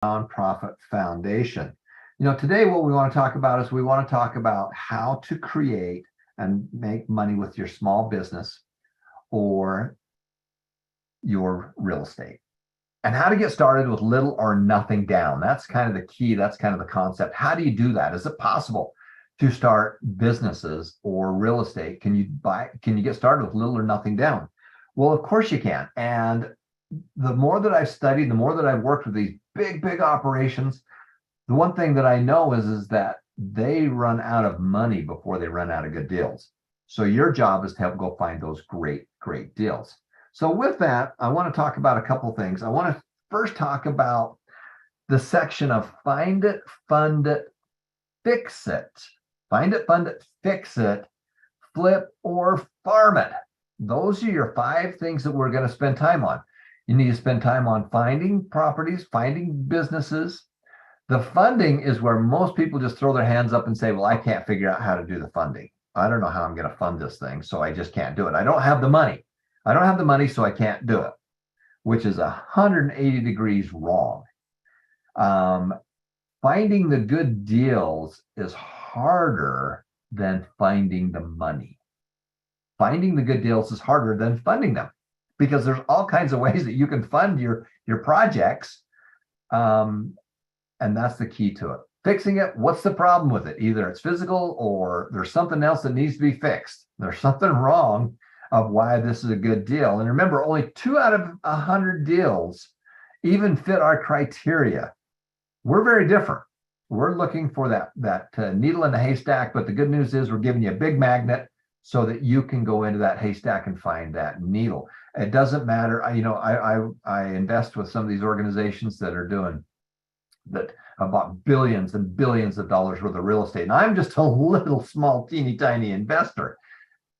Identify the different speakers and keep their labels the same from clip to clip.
Speaker 1: Nonprofit Foundation. Today what we want to talk about is we want to talk about how to create and make money with your small business or your real estate, and how to get started with little or nothing down. That's kind of the key. That's kind of the concept. How do you do that? Is it possible to start businesses or real estate? Can you get started with little or nothing down? Well, of course you can. And the more that I've studied, the more that I've worked with these big operations, the one thing that I know is that they run out of money before they run out of good deals. So your job is to help go find those great deals. So with that, I want to talk about a couple things. I want to first talk about the section of find it, fund it, fix it. Find it, fund it, fix it, flip, or farm it. Those are your 5 things that we're going to spend time on. You need to spend time on finding properties, finding businesses. The funding is where most people just throw their hands up and say, well, I can't figure out how to do the funding. I don't know how I'm going to fund this thing, so I just can't do it. I don't have the money. I don't have the money, so I can't do it, which is 180 degrees wrong. Finding the good deals is harder than finding the money. Finding the good deals is harder than funding them, because there's all kinds of ways that you can fund your projects. And that's the key to it. Fixing it, what's the problem with it? Either it's physical or there's something else that needs to be fixed. There's something wrong of why this is a good deal. And remember, only 2 out of 100 deals even fit our criteria. We're very different. We're looking for that needle in the haystack, but the good news is we're giving you a big magnet so that you can go into that haystack and find that needle. It doesn't matter. I invest with some of these organizations that have bought billions and billions of dollars worth of real estate. And I'm just a little small, teeny tiny investor.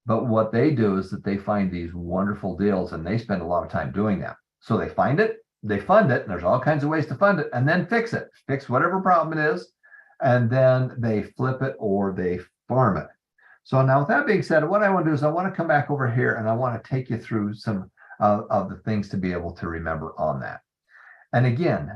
Speaker 1: But what they do is that they find these wonderful deals and they spend a lot of time doing that. So they find it, they fund it, and there's all kinds of ways to fund it, and then fix it. Fix whatever problem it is, and then they flip it or they farm it. So now with that being said, what I want to do is I want to come back over here and I want to take you through some of the things to be able to remember on that. And again,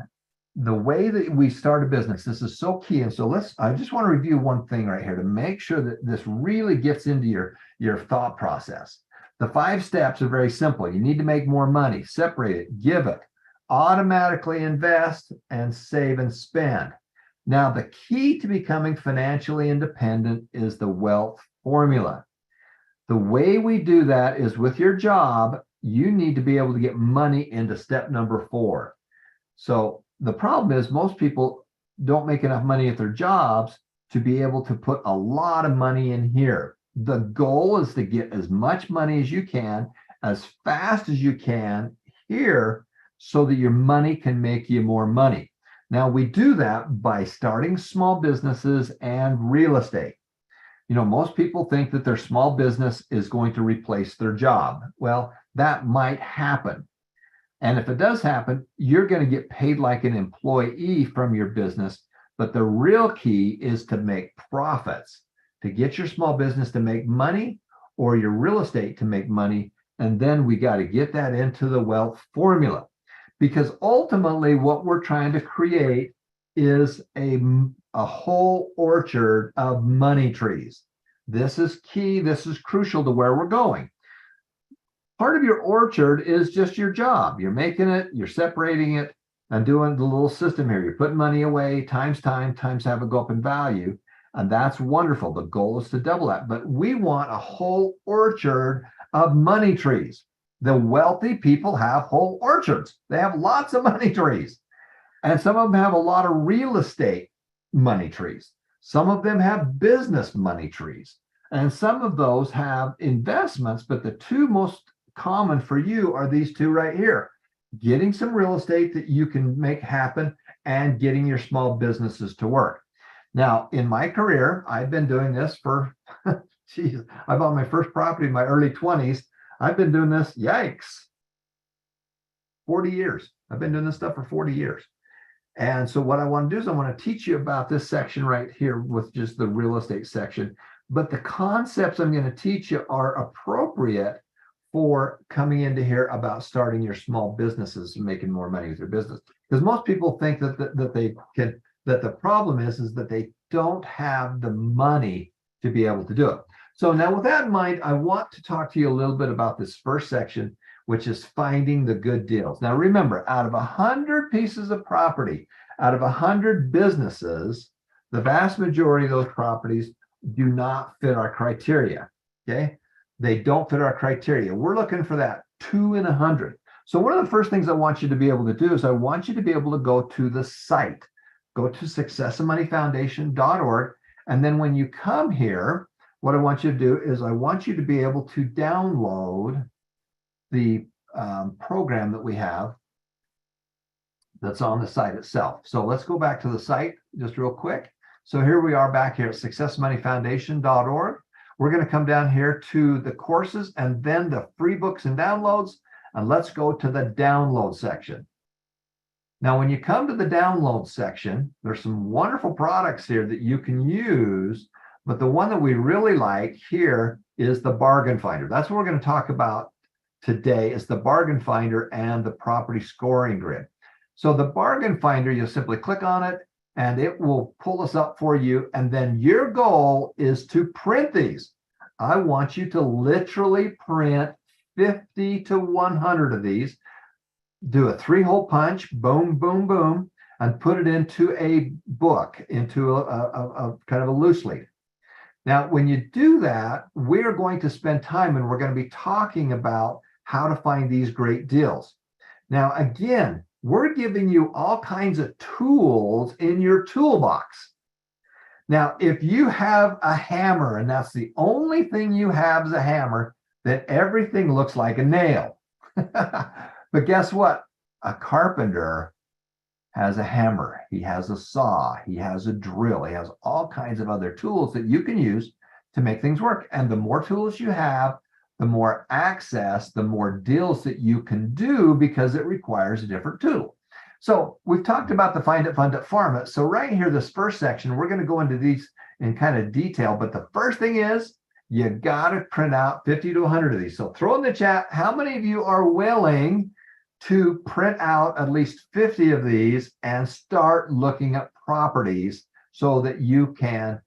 Speaker 1: the way that we start a business, this is so key. And so I just want to review one thing right here to make sure that this really gets into your thought process. The 5 steps are very simple. You need to make more money, separate it, give it, automatically invest, and save and spend. Now, the key to becoming financially independent is the wealth formula. The way we do that is with your job, you need to be able to get money into step number 4. So the problem is most people don't make enough money at their jobs to be able to put a lot of money in here. The goal is to get as much money as you can, as fast as you can here, so that your money can make you more money. Now, we do that by starting small businesses and real estate. Most people think that their small business is going to replace their job. Well, that might happen. And if it does happen, you're going to get paid like an employee from your business. But the real key is to make profits, to get your small business to make money or your real estate to make money. And then we got to get that into the wealth formula. Because ultimately what we're trying to create is a whole orchard of money trees. This is key. This is crucial to where we're going. Part of your orchard is just your job. You're making it, you're separating it, and doing the little system here. You're putting money away, times time, times have it go up in value. And that's wonderful. The goal is to double that. But we want a whole orchard of money trees. The wealthy people have whole orchards. They have lots of money trees. And some of them have a lot of real estate money trees. Some of them have business money trees. And some of those have investments, but the 2 most common for you are these 2 right here. Getting some real estate that you can make happen and getting your small businesses to work. Now, in my career, I've been doing this for, I bought my first property in my early 20s. I've been doing this, 40 years. I've been doing this stuff for 40 years. And so what I want to do is I want to teach you about this section right here with just the real estate section. But the concepts I'm going to teach you are appropriate for coming into here about starting your small businesses and making more money with your business. Because most people think that the problem is that they don't have the money to be able to do it. So now with that in mind, I want to talk to you a little bit about this first section, which is finding the good deals. Now remember, out of 100 pieces of property, out of 100 businesses, the vast majority of those properties do not fit our criteria, okay? They don't fit our criteria. We're looking for that 2 in 100. So one of the first things I want you to be able to do is I want you to be able to go to the site, go to successofmoneyfoundation.org. And then when you come here, what I want you to do is I want you to be able to download the program that we have that's on the site itself. So let's go back to the site just real quick. So here we are back here at successmoneyfoundation.org. We're going to come down here to the courses and then the free books and downloads. And let's go to the download section. Now, when you come to the download section, there's some wonderful products here that you can use, but the one that we really like here is the Bargain Finder. That's what we're going to talk about today, is the Bargain Finder and the Property Scoring Grid. So the Bargain Finder, you'll simply click on it and it will pull this up for you. And then your goal is to print these. I want you to literally print 50 to 100 of these. Do a 3-hole punch, boom, boom, boom, and put it into a book, into a kind of a loose leaf. Now, when you do that, we're going to spend time and we're going to be talking about how to find these great deals. Now, again, we're giving you all kinds of tools in your toolbox. Now, if you have a hammer and that's the only thing you have is a hammer, then everything looks like a nail. But guess what? A carpenter has a hammer, he has a saw, he has a drill, he has all kinds of other tools that you can use to make things work. And the more tools you have, the more access, the more deals that you can do because it requires a different tool. So we've talked about the Find It, Fund It, Farm It. So right here, this first section, we're going to go into these in kind of detail. But the first thing is you got to print out 50 to 100 of these. So throw in the chat, how many of you are willing to print out at least 50 of these and start looking at properties so that you can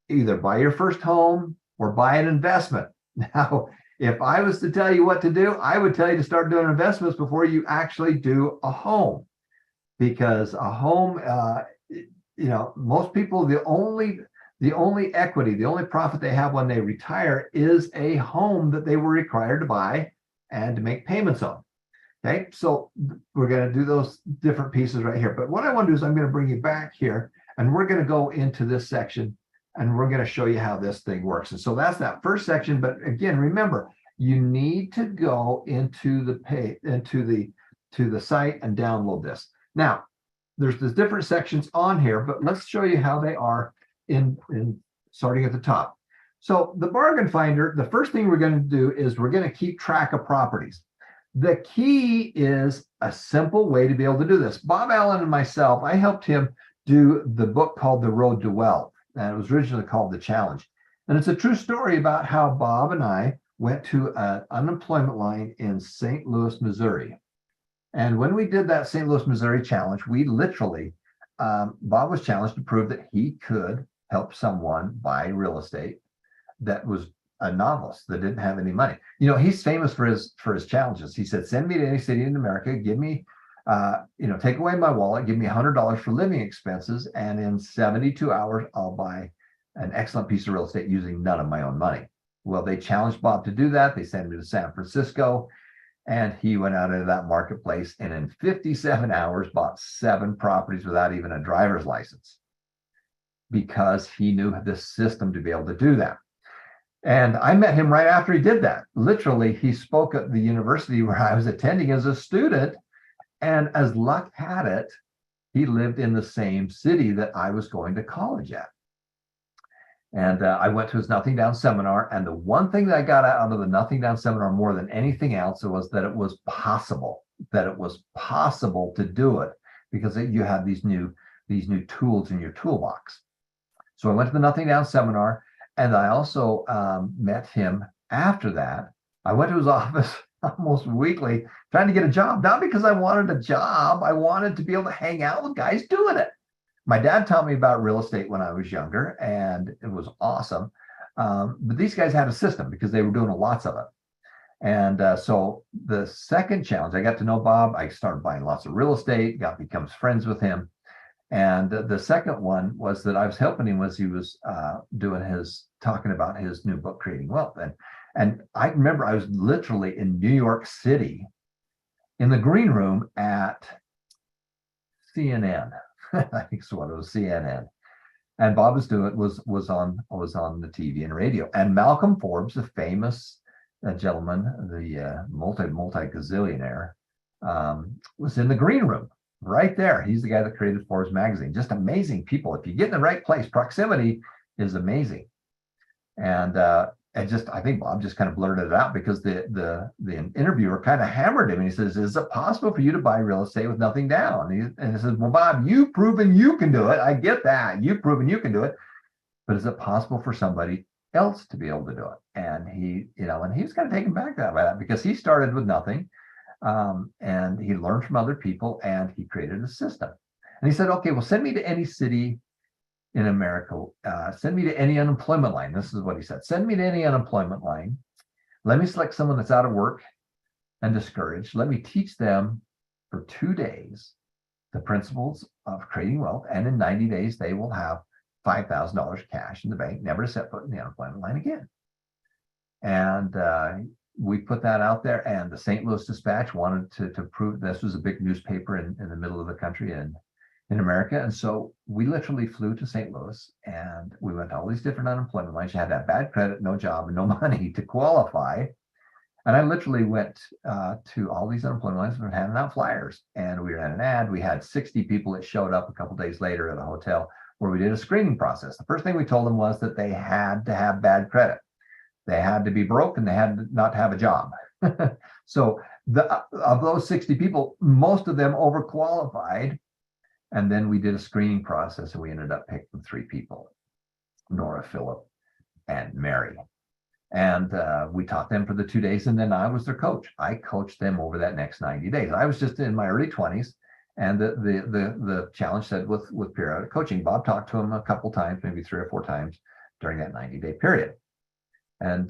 Speaker 1: either buy your first home or buy an investment? Now, if I was to tell you what to do, I would tell you to start doing investments before you actually do a home. Because a home, most people, the only equity, the only profit they have when they retire is a home that they were required to buy and to make payments on. Okay, so we're going to do those different pieces right here. But what I want to do is I'm going to bring you back here and we're going to go into this section and we're going to show you how this thing works. And so that's that first section. But again, remember, you need to go into the site and download this. Now, there's different sections on here, but let's show you how they are in starting at the top. So the Bargain Finder, the first thing we're going to do is we're going to keep track of properties. The key is a simple way to be able to do this. Bob Allen and myself, I helped him do the book called The Road to Wealth, and it was originally called The Challenge. And it's a true story about how Bob and I went to an unemployment line in St. Louis, Missouri. And when we did that St. Louis, Missouri challenge, we literally, Bob was challenged to prove that he could help someone buy real estate that was a novelist that didn't have any money. You know, he's famous for his challenges. He said, send me to any city in America, give me, take away my wallet, give me $100 for living expenses. And in 72 hours, I'll buy an excellent piece of real estate using none of my own money. Well, they challenged Bob to do that. They sent him to San Francisco and he went out into that marketplace and in 57 hours bought 7 properties without even a driver's license because he knew the system to be able to do that. And I met him right after he did that. Literally, he spoke at the university where I was attending as a student. And as luck had it, he lived in the same city that I was going to college at. And I went to his Nothing Down seminar. And the one thing that I got out of the Nothing Down seminar more than anything else was that it was possible to do it because you have these new tools in your toolbox. So I went to the Nothing Down seminar. And I also met him after that. I went to his office almost weekly trying to get a job, not because I wanted a job. I wanted to be able to hang out with guys doing it. My dad taught me about real estate when I was younger, and it was awesome. But these guys had a system because they were doing lots of it. And so the second challenge, I got to know Bob. I started buying lots of real estate, becomes friends with him. And the second one was that I was helping him as he was talking about his new book, Creating Wealth. And I remember I was literally in New York City in the green room at CNN. I think it's what it was, CNN. And Bob was on the TV and radio. And Malcolm Forbes, the famous gentleman, the multi gazillionaire, was in the green room right there. He's the guy that created Forbes magazine. Just amazing people. If you get in the right place, proximity is amazing. And I think Bob just kind of blurted it out because the interviewer kind of hammered him. And he says, "Is it possible for you to buy real estate with nothing down?" And he says, "Well, Bob, you've proven you can do it. I get that. You've proven you can do it. But is it possible for somebody else to be able to do it?" And he was kind of taken back by that because he started with nothing. And he learned from other people and he created a system. And he said, "Okay, well, send me to any city in America. Send me to any unemployment line." This is what he said. "Send me to any unemployment line. Let me select someone that's out of work and discouraged. Let me teach them for 2 days the principles of creating wealth. And in 90 days, they will have $5,000 cash in the bank, never to set foot in the unemployment line again." And we put that out there, and the St. Louis Dispatch wanted to prove this was a big newspaper in the middle of the country and in America. And so we literally flew to St. Louis and we went to all these different unemployment lines. You had to have bad credit, no job, and no money to qualify. And I literally went to all these unemployment lines and handing out flyers. And we ran an ad. We had 60 people that showed up a couple of days later at a hotel where we did a screening process. The first thing we told them was that they had to have bad credit. They had to be broke and they had not to have a job. So of those 60 people, most of them overqualified. And then we did a screening process and we ended up picking 3 people, Nora, Philip, and Mary. And we taught them for the 2 days. And then I was their coach. I coached them over that next 90 days. I was just in my early 20s. And the challenge said with periodic coaching, Bob talked to him a couple times, maybe 3 or 4 times during that 90-day period. And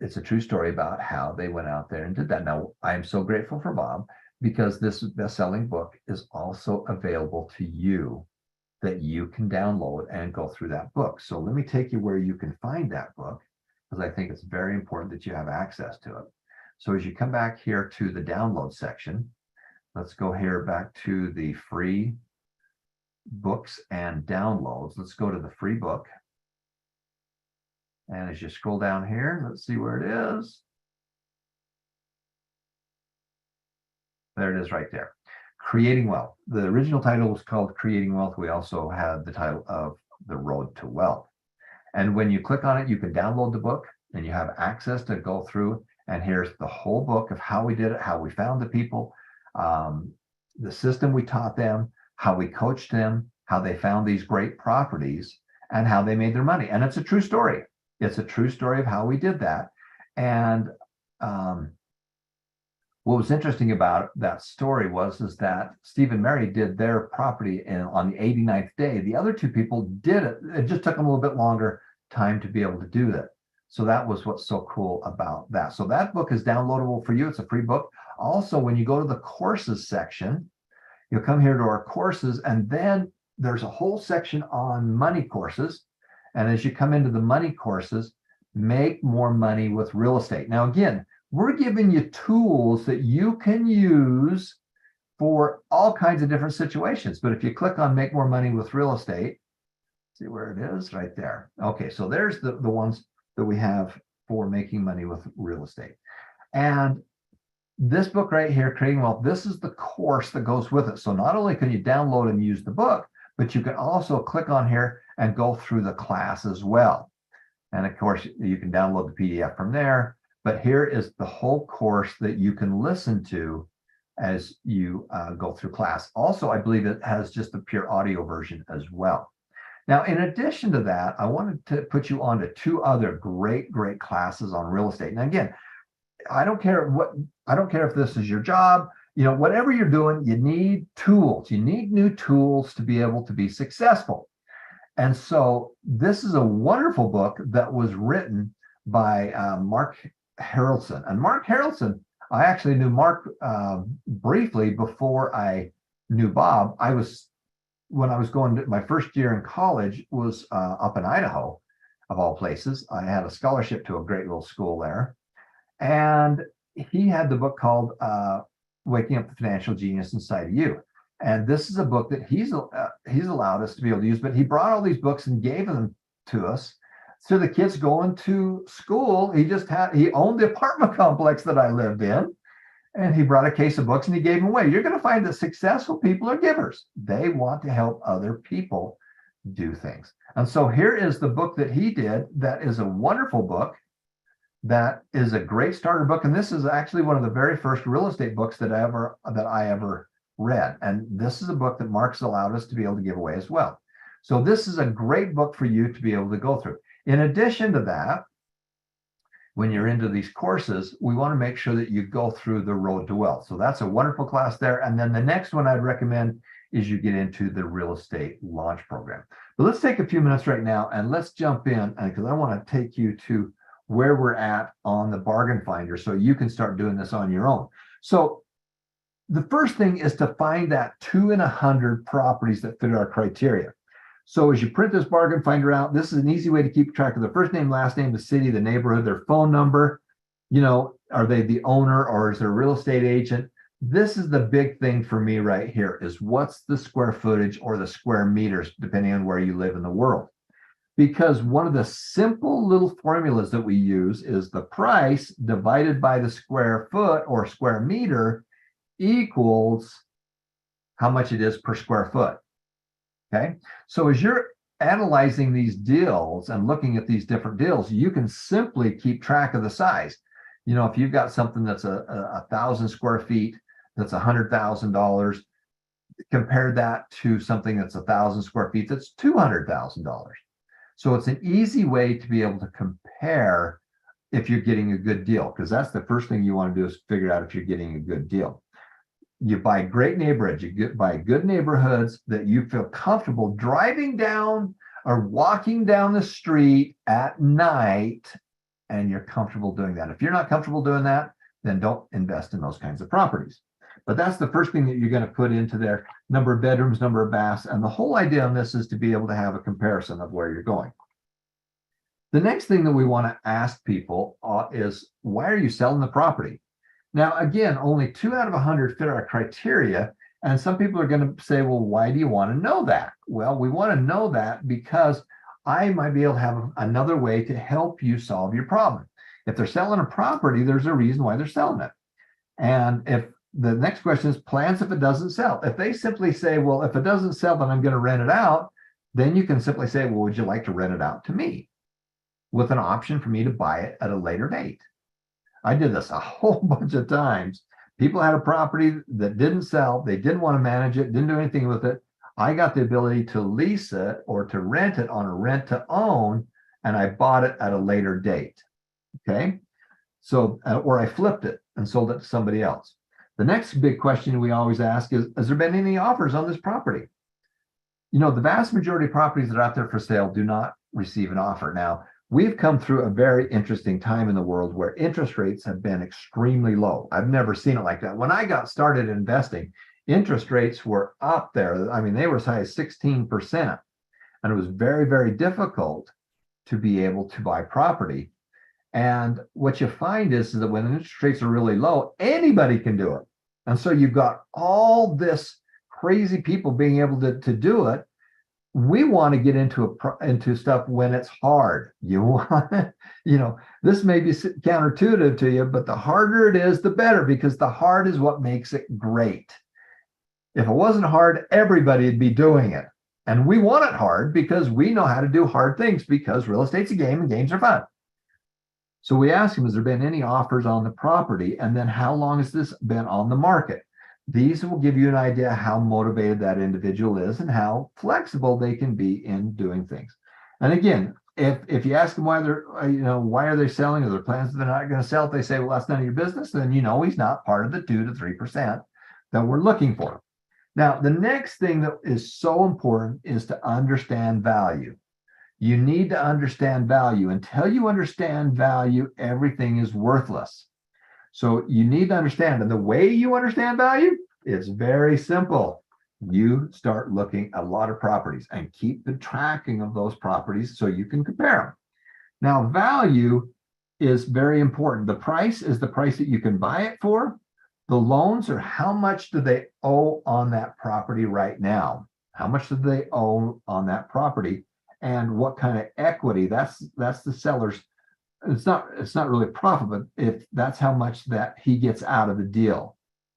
Speaker 1: it's a true story about how they went out there and did that. Now, I'm so grateful for Bob because this best-selling book is also available to you that you can download and go through that book. So let me take you where you can find that book because I think it's very important that you have access to it. So as you come back here to the download section, let's go here back to the free books and downloads. Let's go to the free book. And as you scroll down here, let's see where it is. There it is right there. Creating Wealth. The original title was called Creating Wealth. We also had the title of The Road to Wealth. And when you click on it, you can download the book and you have access to go through. And here's the whole book of how we did it, how we found the people, the system we taught them, how we coached them, how they found these great properties, and how they made their money. And it's a true story. It's a true story of how we did that. And what was interesting about that story is that Steve and Mary did their property on the 89th day. The other 2 people did it. It just took them a little bit longer time to be able to do that. So that was what's so cool about that. So that book is downloadable for you. It's a free book. Also, when you go to the courses section, you'll come here to our courses, and then there's a whole section on money courses. And as you come into the money courses, make more money with real estate. Now, again, we're giving you tools that you can use for all kinds of different situations. But if you click on make more money with real estate, see where it is right there. Okay, so there's the ones that we have for making money with real estate. And this book right here, Creating Wealth, this is the course that goes with it. So not only can you download and use the book, but you can also click on here and go through the class as well. And of course, you can download the PDF from there. But here is the whole course that you can listen to as you go through class. Also, I believe it has just the pure audio version as well. Now, in addition to that, I wanted to put you on to 2 other great classes on real estate. And again, I don't care if this is your job, whatever you're doing, you need tools. You need new tools to be able to be successful. And so this is a wonderful book that was written by Mark Harrelson. And Mark Harrelson, I actually knew Mark briefly before I knew Bob. When I was going to my first year in college was up in Idaho, of all places. I had a scholarship to a great little school there. And he had the book called Waking Up the Financial Genius Inside of You. And this is a book that he's allowed us to be able to use, but he brought all these books and gave them to us. So the kids going to school, he owned the apartment complex that I lived in, and he brought a case of books and he gave them away. You're going to find that successful people are givers. They want to help other people do things. And so here is the book that he did. That is a wonderful book. That is a great starter book. And this is actually one of the very first real estate books that I ever read. And this is a book that Mark's allowed us to be able to give away as well. So this is a great book for you to be able to go through. In addition to that, when you're into these courses, we want to make sure that you go through the Road to Wealth. So that's a wonderful class there. And then the next one I'd recommend is you get into the real estate launch program. But let's take a few minutes right now and let's jump in, because I want to take you to where we're at on the Bargain Finder so you can start doing this on your own. So the first thing is to find that 2 in 100 properties that fit our criteria. So as you print this Bargain Finder out, this is an easy way to keep track of the first name, last name, the city, the neighborhood, their phone number. Are they the owner or is there a real estate agent? This is the big thing for me right here, is what's the square footage or the square meters, depending on where you live in the world. Because one of the simple little formulas that we use is the price divided by the square foot or square meter equals how much it is per square foot. Okay. So as you're analyzing these deals and looking at these different deals, you can simply keep track of the size. If you've got something that's a 1,000 square feet, that's $100,000, compare that to something that's 1,000 square feet, that's $200,000. So it's an easy way to be able to compare if you're getting a good deal, because that's the first thing you want to do is figure out if you're getting a good deal. You buy great neighborhoods, buy good neighborhoods that you feel comfortable driving down or walking down the street at night, and you're comfortable doing that. If you're not comfortable doing that, then don't invest in those kinds of properties. But that's the first thing that you're going to put into there: number of bedrooms, number of baths. And the whole idea on this is to be able to have a comparison of where you're going. The next thing that we want to ask people is, why are you selling the property? Now, again, only 2 out of 100 fit our criteria. And some people are going to say, well, why do you want to know that? Well, we want to know that because I might be able to have another way to help you solve your problem. If they're selling a property, there's a reason why they're selling it. And if the next question is plans if it doesn't sell. If they simply say, well, if it doesn't sell, then I'm going to rent it out, then you can simply say, well, would you like to rent it out to me, with an option for me to buy it at a later date? I did this a whole bunch of times. People had a property that didn't sell. They didn't want to manage it, didn't do anything with it. I got the ability to lease it or to rent it on a rent to own, and I bought it at a later date. Okay. So, or I flipped it and sold it to somebody else. The next big question we always ask is, has there been any offers on this property? The vast majority of properties that are out there for sale do not receive an offer. Now, we've come through a very interesting time in the world where interest rates have been extremely low. I've never seen it like that. When I got started investing, interest rates were up there. I mean, they were as high as 16%. And it was very, very difficult to be able to buy property. And what you find is that when interest rates are really low, anybody can do it. And so you've got all this crazy people being able to do it. We want to get into stuff when it's hard. You want, this may be counterintuitive to you, but the harder it is, the better, because the hard is what makes it great. If it wasn't hard, everybody would be doing it. And we want it hard because we know how to do hard things, because real estate's a game and games are fun. So we asked him, has there been any offers on the property? And then how long has this been on the market? These will give you an idea how motivated that individual is and how flexible they can be in doing things. And again, if you ask them why they're, why are they selling, or their plans they're not going to sell, if they say, well, that's none of your business, then he's not part of the 2 to 3% that we're looking for. Now, the next thing that is so important is to understand value. You need to understand value. Until you understand value, everything is worthless. So you need to understand, and the way you understand value is very simple. You start looking at a lot of properties and keep the tracking of those properties so you can compare them. Now, value is very important. The price is the price that you can buy it for. The loans are how much do they owe on that property right now? How much do they owe on that property? And what kind of equity? That's the seller's. It's not really profit, but if that's how much that he gets out of the deal.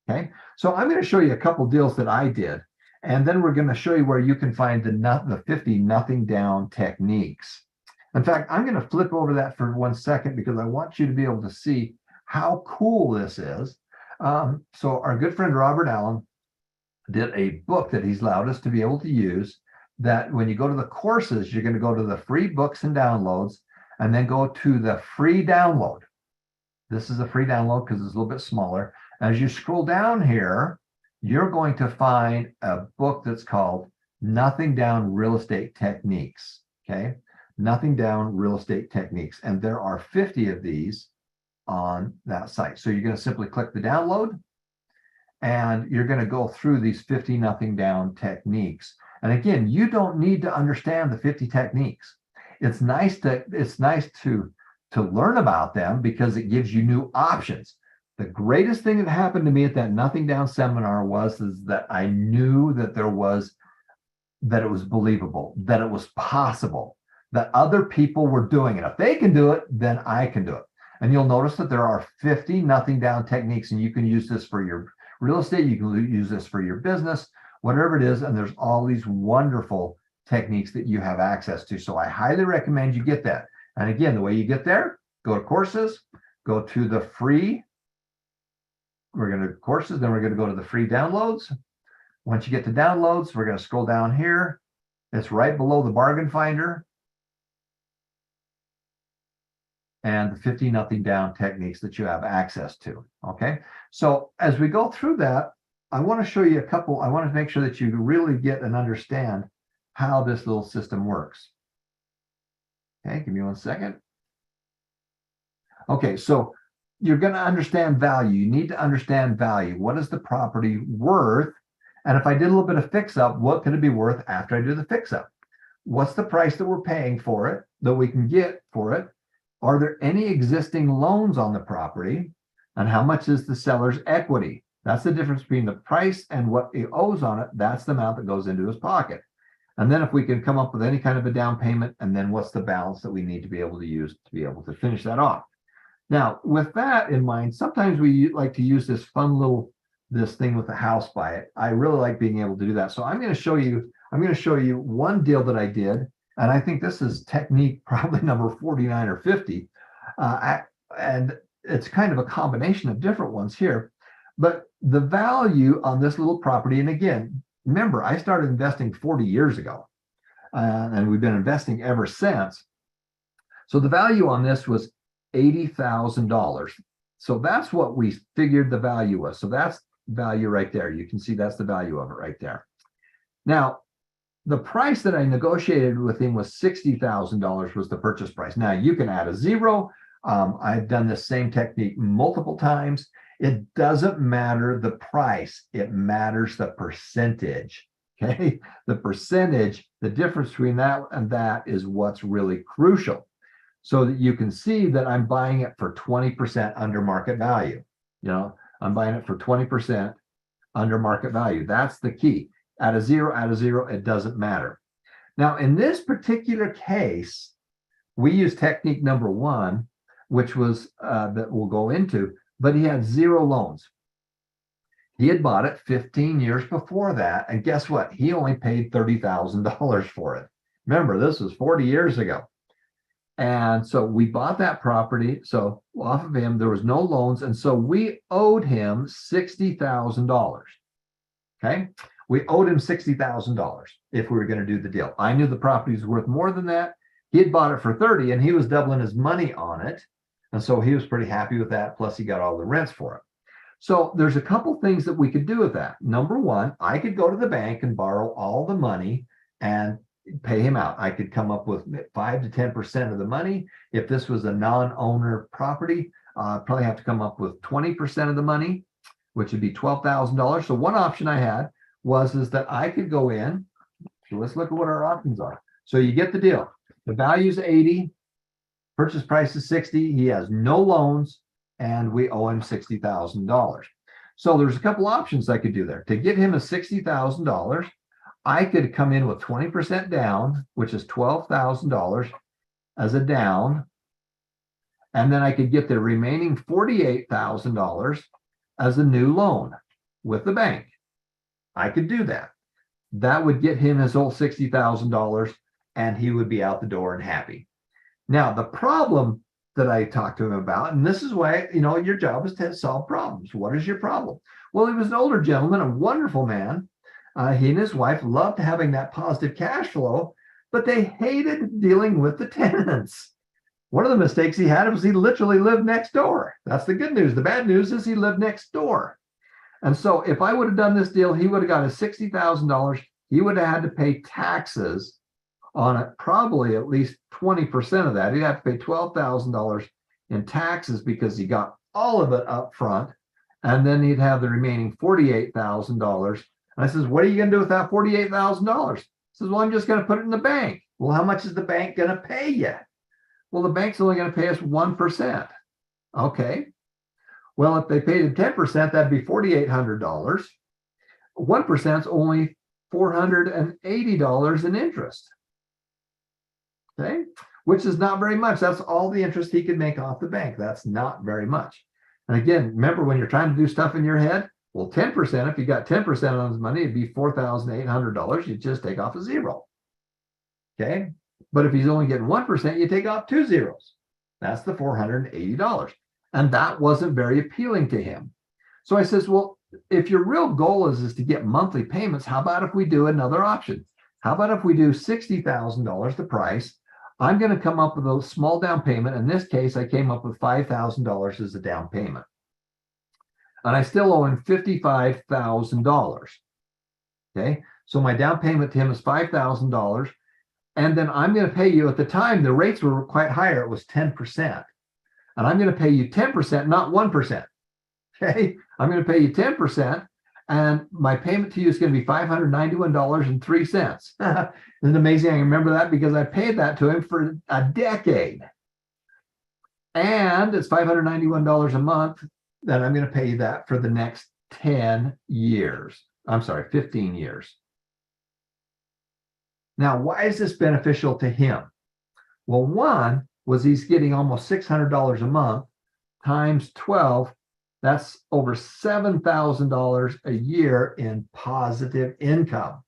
Speaker 1: Okay, so I'm going to show you a couple deals that I did, and then we're going to show you where you can find the 50 nothing down techniques. In fact, I'm going to flip over that for 1 second because I want you to be able to see how cool this is. So our good friend Robert Allen did a book that he's allowed us to be able to use, that when you go to the courses, you're going to go to the free books and downloads, and then go to the free download. This is a free download because it's a little bit smaller. As you scroll down here, you're going to find a book that's called Nothing Down Real Estate Techniques. Okay, Nothing Down Real Estate Techniques. And there are 50 of these on that site. So you're going to simply click the download, and you're going to go through these 50 nothing down techniques. And again, you don't need to understand the 50 techniques. It's nice to learn about them because it gives you new options. The greatest thing that happened to me at that Nothing Down seminar was that I knew that it was believable, that it was possible, that other people were doing it. If they can do it, then I can do it. And you'll notice that there are 50 nothing down techniques, and you can use this for your real estate, you can use this for your business, whatever it is, and there's all these wonderful techniques that you have access to. So I highly recommend you get that. And again, the way you get there, go to courses, go to the free, we're going to courses, then we're going to go to the free downloads. Once you get to downloads, we're going to scroll down here. It's right below the bargain finder and the 50 nothing down techniques that you have access to. Okay. So as we go through that, I want to show you I want to make sure that you really get and understand how this little system works. Okay, give me 1 second. Okay, so you're going to understand value. You need to understand value. What is the property worth? And if I did a little bit of fix up, what could it be worth after I do the fix up? What's the price that we're paying for it, that we can get for it? Are there any existing loans on the property? And how much is the seller's equity? That's the difference between the price and what he owes on it. That's the amount that goes into his pocket. And then if we can come up with any kind of a down payment, and then what's the balance that we need to be able to use to be able to finish that off. Now, with that in mind, sometimes we like to use this thing with the house by it. I really like being able to do that. So I'm going to show you one deal that I did. And I think this is technique probably number 49 or 50. And it's kind of a combination of different ones here. But the value on this little property, and again, remember, I started investing 40 years ago, and we've been investing ever since. So the value on this was $80,000. So that's what we figured the value was. So that's value right there. You can see that's the value of it right there. Now, the price that I negotiated with him was $60,000 was the purchase price. Now, you can add a zero. I've done this same technique multiple times. It doesn't matter the price. It matters the percentage. Okay. The percentage, the difference between that and that is what's really crucial. So that you can see that I'm buying it for 20% under market value. I'm buying it for 20% under market value. That's the key. At a zero, it doesn't matter. Now, in this particular case, we use technique number 1, which was that we'll go into, but he had 0 loans. He had bought it 15 years before that. And guess what? He only paid $30,000 for it. Remember, this was 40 years ago. And so we bought that property. So off of him, there was no loans. And so we owed him $60,000. Okay. We owed him $60,000 if we were going to do the deal. I knew the property was worth more than that. He had bought it for 30 and he was doubling his money on it. And so he was pretty happy with that. Plus he got all the rents for it. So there's a couple things that we could do with that. Number one, I could go to the bank and borrow all the money and pay him out. I could come up with 5 to 10% of the money. If this was a non-owner property, probably have to come up with 20% of the money, which would be $12,000. So one option I had is that I could go in. So let's look at what our options are. So you get the deal. The value is 80, purchase price is 60. He has no loans, and we owe him $60,000. So there's a couple options I could do there. To get him a $60,000, I could come in with 20% down, which is $12,000 as a down. And then I could get the remaining $48,000 as a new loan with the bank. I could do that. That would get him his whole $60,000 and he would be out the door and happy. Now, the problem that I talked to him about, and this is why, your job is to solve problems. What is your problem? Well, he was an older gentleman, a wonderful man. He and his wife loved having that positive cash flow, but they hated dealing with the tenants. One of the mistakes he had was he literally lived next door. That's the good news. The bad news is he lived next door. And so if I would have done this deal, he would have got a $60,000. He would have had to pay taxes on it, probably at least 20% of that. He'd have to pay $12,000 in taxes because he got all of it up front. And then he'd have the remaining $48,000. And I says, what are you going to do with that $48,000? He says, well, I'm just going to put it in the bank. Well, how much is the bank going to pay you? Well, the bank's only going to pay us 1%. Okay. Well, if they paid him 10%, that'd be $4,800. 1% is only $480 in interest. Okay, which is not very much. That's all the interest he could make off the bank. That's not very much. And again, remember when you're trying to do stuff in your head, well, 10%, if you got 10% on his money, it'd be $4,800. You just take off a zero. Okay, but if he's only getting 1%, you take off 2 zeros. That's the $480. And that wasn't very appealing to him. So I says, well, if your real goal is to get monthly payments, how about if we do another option? How about if we do $60,000 the price? I'm going to come up with a small down payment. In this case, I came up with $5,000 as a down payment. And I still owe him $55,000. Okay, so my down payment to him is $5,000. And then I'm going to pay you, at the time, the rates were quite higher. It was 10%. And I'm going to pay you 10%, not 1%. Okay, I'm going to pay you 10%. And my payment to you is going to be $591.03. Isn't it amazing? I remember that because I paid that to him for a decade. And it's $591 a month that I'm going to pay you that for the next 10 years. I'm sorry, 15 years. Now, why is this beneficial to him? Well, one was he's getting almost $600 a month times 12. That's over $7,000 a year in positive income.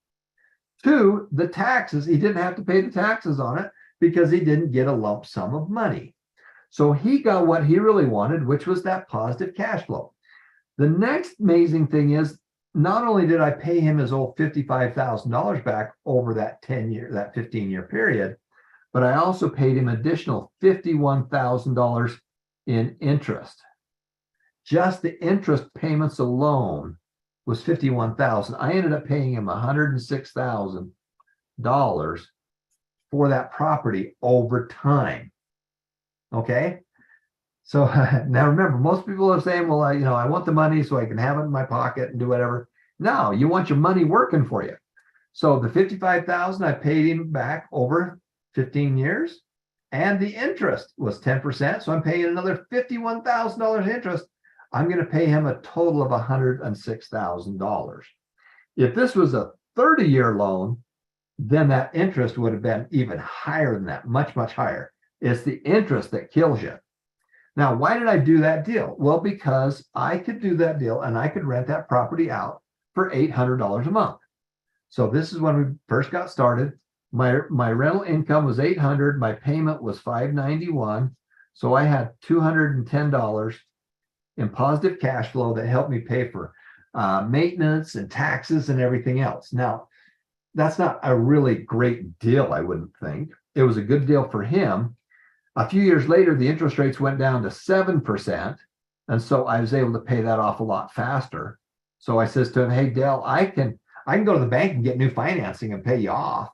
Speaker 1: Two, the taxes, he didn't have to pay the taxes on it because he didn't get a lump sum of money. So he got what he really wanted, which was that positive cash flow. The next amazing thing is, not only did I pay him his old $55,000 back over that 15-year period, but I also paid him additional $51,000 in interest. Just the interest payments alone was $51,000. I ended up paying him $106,000 for that property over time. Okay. So now remember, most people are saying, well, I want the money so I can have it in my pocket and do whatever. No, you want your money working for you. So the $55,000 I paid him back over 15 years, and the interest was 10%. So I'm paying another $51,000 interest. I'm going to pay him a total of $106,000. If this was a 30-year loan, then that interest would have been even higher than that, much, much higher. It's the interest that kills you. Now, why did I do that deal? Well, because I could do that deal and I could rent that property out for $800 a month. So this is when we first got started. My rental income was $800. My payment was $591. So I had $210 in positive cash flow that helped me pay for maintenance and taxes and everything else. Now, that's not a really great deal, I wouldn't think. it was a good deal for him. A few years later, the interest rates went down to 7%. And so I was able to pay that off a lot faster. So I says to him, hey, Dale, I can go to the bank and get new financing and pay you off.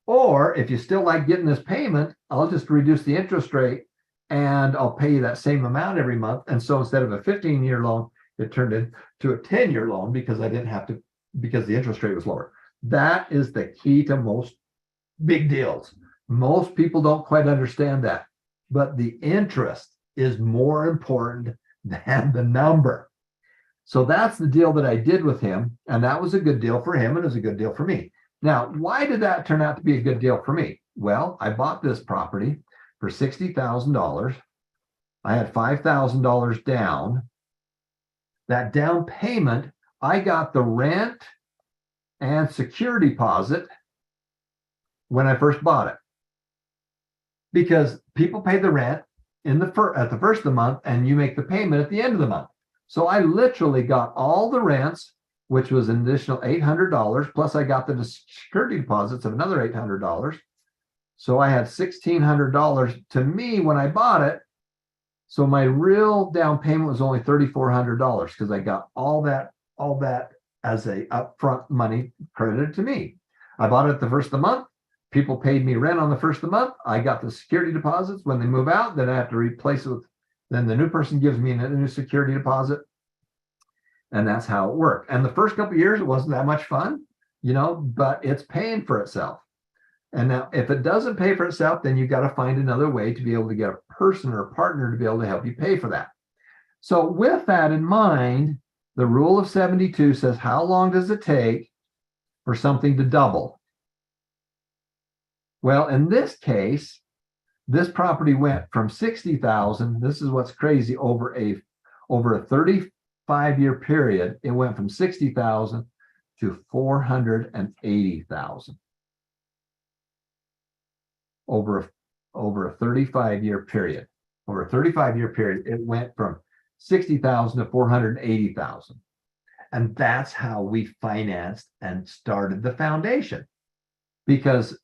Speaker 1: Or if you still like getting this payment, I'll just reduce the interest rate and I'll pay you that same amount every month. And so instead of a 15-year loan, it turned into a 10-year loan because I didn't have to, because the interest rate was lower. That is the key to most big deals. Most people don't quite understand that, but the interest is more important than the number. So that's the deal that I did with him. And that was a good deal for him. And it was a good deal for me. Now, why did that turn out to be a good deal for me? Well, I bought this property for $60,000. I had $5,000 down. That down payment, I got the rent and security deposit when I first bought it. Because people pay the rent at the first of the month, and you make the payment at the end of the month. So I literally got all the rents, which was an additional $800, plus I got the security deposits of another $800. So I had $1,600 to me when I bought it. So my real down payment was only $3,400 because I got all that as a upfront money credited to me. I bought it the first of the month. People paid me rent on the first of the month. I got the security deposits when they move out. Then I have to replace it with, then the new person gives me a new security deposit. And that's how it worked. And the first couple of years, it wasn't that much fun, but it's paying for itself. And now if it doesn't pay for itself, then you've got to find another way to be able to get a person or a partner to be able to help you pay for that. So with that in mind, the rule of 72 says, how long does it take for something to double? Well, in this case, this property went from 60,000. This is what's crazy, over a 35-year period, it went from 60,000 to 480,000. Over a 35-year period. Over a 35-year period, it went from 60,000 to 480,000. And that's how we financed and started the foundation. Because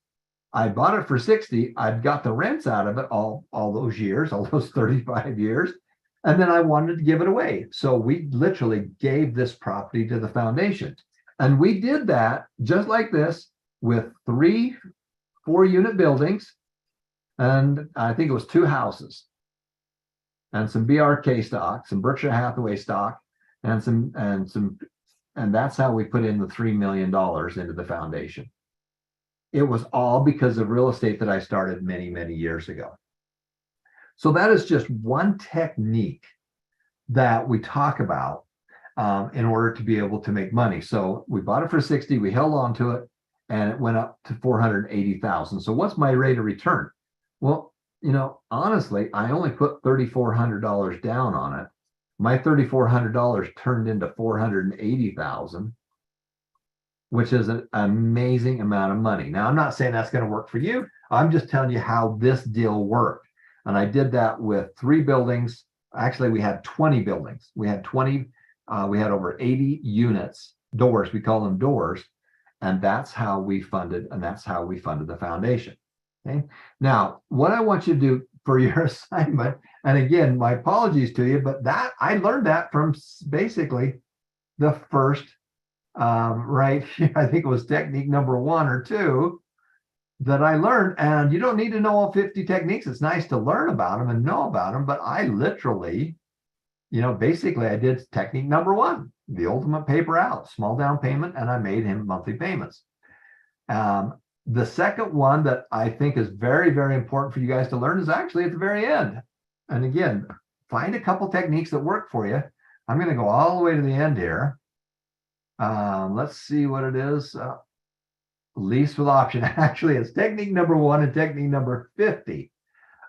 Speaker 1: I bought it for 60, I'd got the rents out of it all those years, all those 35 years. And then I wanted to give it away. So we literally gave this property to the foundation. And we did that just like this with 3 4-unit buildings. And I think it was 2 houses and some BRK stock, some Berkshire Hathaway stock, and that's how we put in the $3 million into the foundation. It was all because of real estate that I started many, many years ago. So that is just one technique that we talk about in order to be able to make money. So we bought it for 60, we held on to it, and it went up to 480,000. So what's my rate of return? Well, honestly, I only put $3,400 down on it. My $3,400 turned into 480,000, which is an amazing amount of money. Now, I'm not saying that's going to work for you. I'm just telling you how this deal worked. And I did that with 3 buildings. Actually, we had 20 buildings. We had over 80 units, doors. We call them doors. And that's how we funded, the foundation. Okay. Now, what I want you to do for your assignment, and again, my apologies to you, but that I learned that from basically the first, right here, I think it was technique number 1 or 2 that I learned. And you don't need to know all 50 techniques. It's nice to learn about them and know about them, but I literally, basically I did technique number 1, the ultimate paper out, small down payment, and I made him monthly payments. The second one that I think is very, very important for you guys to learn is actually at the very end. And again, find a couple techniques that work for you. I'm going to go all the way to the end here. Let's see what it is. Lease with option. Actually, it's technique number 1 and technique number 50.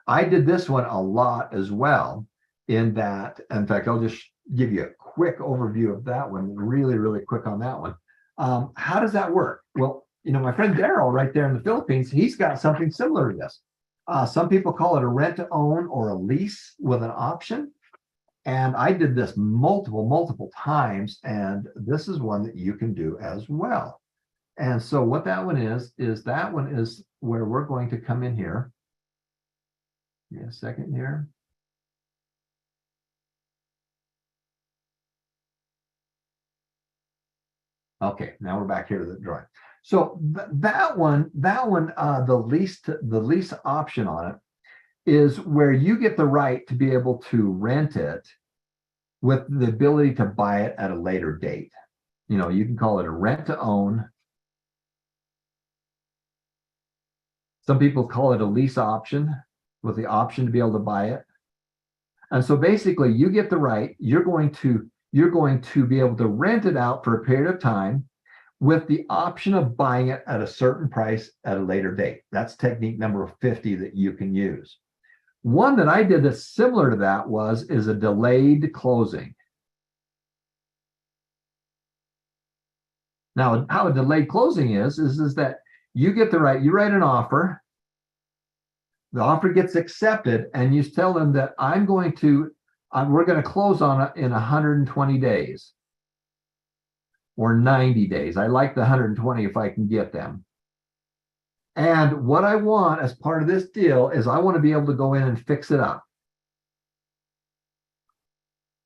Speaker 1: I did this one a lot as well, in that, in fact, I'll just give you a quick overview of that one, really, really quick on that one. How does that work? Well, my friend Daryl right there in the Philippines, he's got something similar to this. Some people call it a rent to own or a lease with an option. And I did this multiple times. And this is one that you can do as well. And so what that one is that one is where we're going to come in here. Give me a second here. Okay, now we're back here to the drawing. So that one, the lease option on it is where you get the right to be able to rent it with the ability to buy it at a later date. You know, you can call it a rent to own. Some people call it a lease option with the option to be able to buy it. And so basically you get the right, you're going to be able to rent it out for a period of time with the option of buying it at a certain price at a later date. That's technique number 50 that you can use. One that I did that's similar to that is a delayed closing. Now, how a delayed closing is that you get the right, you write an offer, the offer gets accepted, and you tell them that we're going to close on it in 120 days or 90 days. I like the 120 if I can get them. And what I want as part of this deal is I want to be able to go in and fix it up.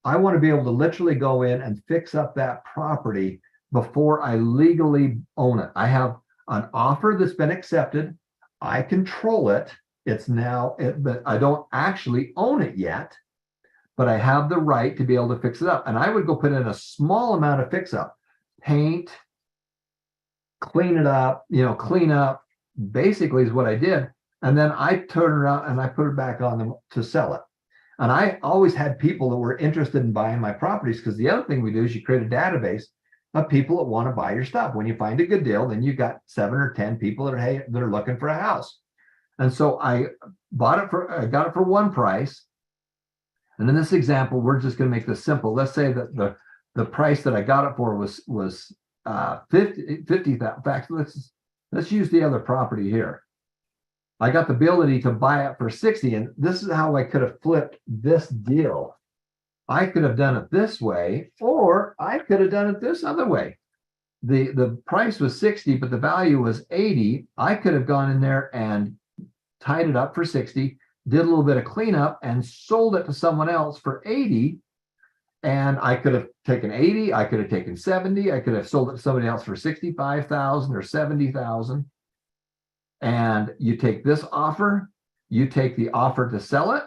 Speaker 1: I want to be able to literally go in and fix up that property before I legally own it. I have an offer that's been accepted. I control it. But I don't actually own it yet, but I have the right to be able to fix it up. And I would go put in a small amount of fix up, paint, clean it up, clean up, basically is what I did. And then I turn around and I put it back on them to sell it. And I always had people that were interested in buying my properties, because the other thing we do is you create a database of people that want to buy your stuff. When you find a good deal, then you've got 7 or 10 people that are looking for a house. And so I got it for one price. And in this example, we're just going to make this simple. Let's say that the price that I got it for was 50,000. In fact, let's use the other property here. I got the ability to buy it for 60, and this is how I could have flipped this deal. I could have done it this way, or I could have done it this other way. The price was 60, but the value was 80. I could have gone in there and tied it up for 60, did a little bit of cleanup, and sold it to someone else for 80. And I could have taken 80, I could have taken 70, I could have sold it to somebody else for 65,000 or 70,000. And you take this offer, you take the offer to sell it,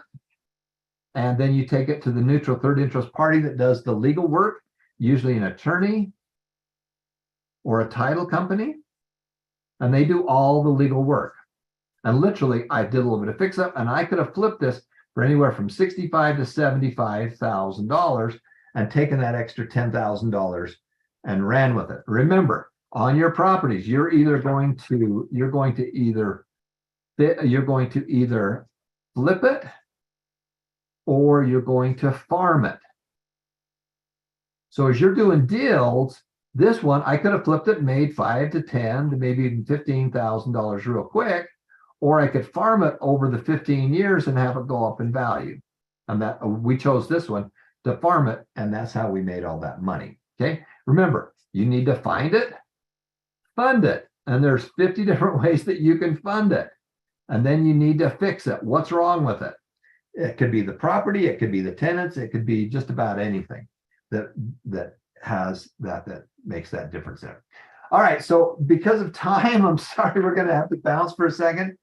Speaker 1: and then you take it to the neutral third interest party that does the legal work, usually an attorney or a title company, and they do all the legal work. And literally, I did a little bit of fix up, and I could have flipped this for anywhere from $65,000 to $75,000 and taken that extra $10,000 and ran with it. Remember, on your properties, you're going to either flip it or you're going to farm it. So as you're doing deals, this one I could have flipped it, made $5,000 to $10,000 to maybe even $15,000 real quick, or I could farm it over the 15 years and have it go up in value. And that we chose this one to farm it, and that's how we made all that money. Okay, remember, you need to find it, fund it, and there's 50 different ways that you can fund it. And then you need to fix it. What's wrong with it? It could be the property, it could be the tenants, it could be just about anything that makes that difference there. All right, so because of time, I'm sorry, we're going to have to bounce for a second.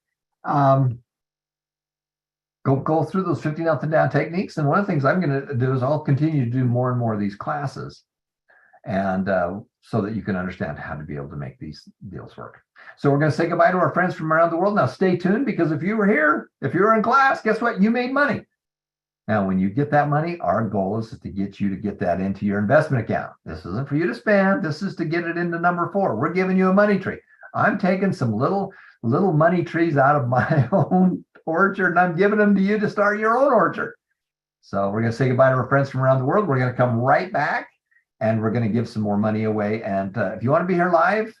Speaker 1: Go through those 15 up and down techniques. And one of the things I'm going to do is I'll continue to do more and more of these classes, and so that you can understand how to be able to make these deals work. So we're going to say goodbye to our friends from around the world. Now stay tuned, because if you were here, if you were in class, guess what? You made money. Now, when you get that money, our goal is to get you to get that into your investment account. This isn't for you to spend. This is to get it into number 4. We're giving you a money tree. I'm taking some little money trees out of my own orchard, and I'm giving them to you to start your own orchard. So we're going to say goodbye to our friends from around the world. We're going to come right back, and we're going to give some more money away. And if you want to be here live,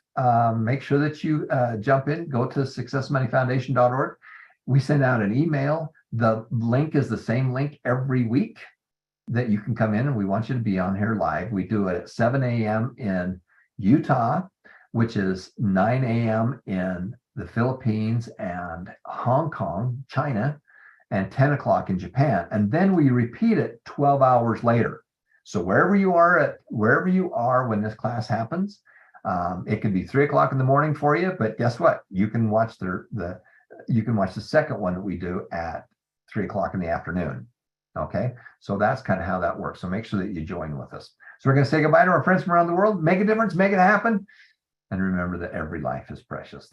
Speaker 1: make sure that you jump in, go to successmoneyfoundation.org. We send out an email. The link is the same link every week that you can come in, and we want you to be on here live. We do it at 7 a.m. in Utah. which is 9 a.m. in the Philippines and Hong Kong, China, and 10 o'clock in Japan. And then we repeat it 12 hours later. So wherever you are when this class happens, it could be 3 o'clock in the morning for you, but guess what? You can watch the second one that we do at 3 o'clock in the afternoon. Okay, so that's kind of how that works. So make sure that you join with us. So we're going to say goodbye to our friends from around the world. Make a difference, make it happen, and remember that every life is precious.